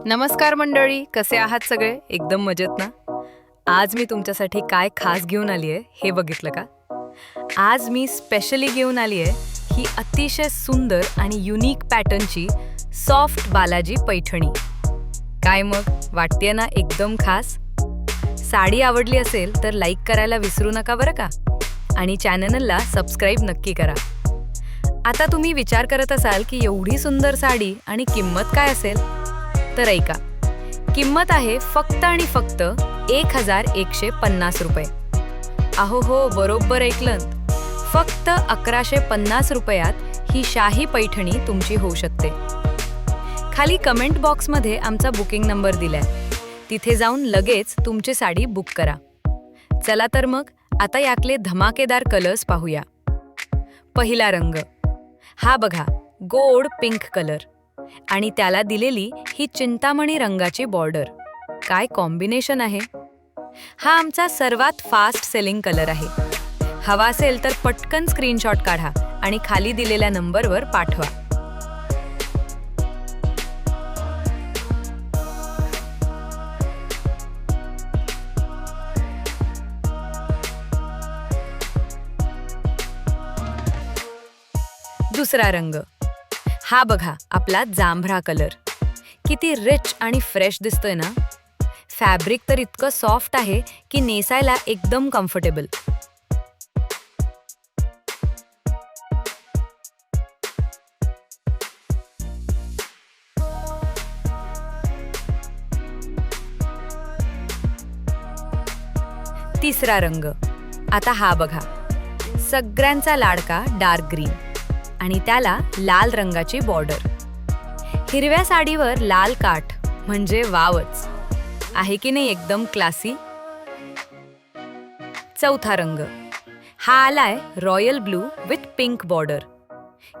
नमस्कार मंडळी, कसे आहात सगळे? एकदम मजेत ना? आज मी तुमच्यासाठी काय खास घेऊन आली आहे हे बघितलं का? आज मी स्पेशली घेऊन आली आहे ही अतिशय सुंदर आणि युनिक पॅटर्नची सॉफ्ट बालाजी पैठणी. काय मग, वाटतेय ना एकदम खास? साडी आवडली असेल तर लाईक करायला विसरू नका बरं का, आणि चॅनलला सबस्क्राईब नक्की करा. आता तुम्ही विचार करत असाल की एवढी सुंदर साडी आणि किंमत काय असेल? तर ऐका, किंमत आहे फक्त आणि फक्त 1150 रुपये. अहो हो, बरोबर ऐकलं, फक्त 1150 रुपयात ही शाही पैठणी तुमची होऊ शकते. खाली कमेंट बॉक्समध्ये आमचा बुकिंग नंबर दिलाय, तिथे जाऊन लगेच तुमची साडी बुक करा. चला तर मग आता यातले धमाकेदार कलर्स पाहूया. पहिला रंग, हा बघा, गोड पिंक कलर आणि त्याला दिलेली ही चिंतामणी रंगाची बॉर्डर. काय कॉम्बिनेशन आहे! हा आमचा सर्वात फास्ट सेलिंग कलर आहे. हवा असेल तर पटकन स्क्रीनशॉट काढा आणि खाली दिलेल्या नंबरवर पाठवा. दुसरा रंग, हा बघा, आपला जांभळा कलर. किती रिच आणि फ्रेश दिसतोय ना? फॅब्रिक तर इतकं सॉफ्ट आहे की नेसायला एकदम कम्फर्टेबल. तिसरा रंग, आता हा बघा, सगळ्यांचा लाडका डार्क ग्रीन आणि त्याला लाल रंगाची बॉर्डर. हिरव्या साडीवर लाल काठ म्हणजे वावच आहे की नाही, एकदम क्लासी. चौथा रंग, हा आलाय royal blue with pink border.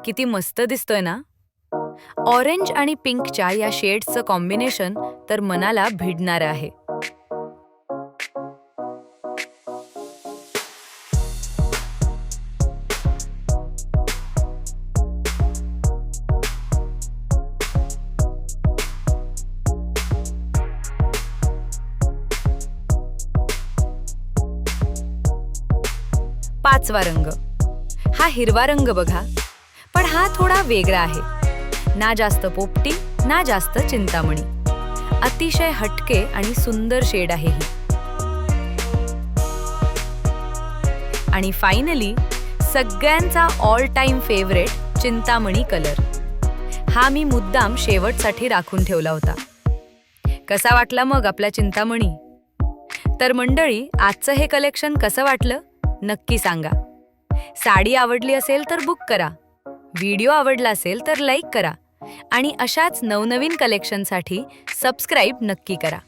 किती मस्त दिसतोय ना? ऑरेंज आणि पिंकच्या या शेड्सचं कॉम्बिनेशन तर मनाला भिडणारं आहे. पाचवा रंग, हा हिरवा रंग बघा, पण हा थोडा वेगळा आहे. ना जास्त पोपटी ना जास्त चिंतामणी, अतिशय हटके आणि सुंदर शेड आहे ही. आणि फायनली सगळ्यांचा all time favourite Chintamani colour. हा मी मुद्दाम शेवटसाठी राखून ठेवला होता. कसा वाटला मग आपला चिंतामणी? तर मंडळी, आजचं हे कलेक्शन कसं वाटलं नक्की सांगा. साडी आवडली असेल तर बुक करा, व्हिडिओ आवडला असेल तर लाईक करा आणि अशाच नवनवीन कलेक्शनसाठी सबस्क्राईब नक्की करा.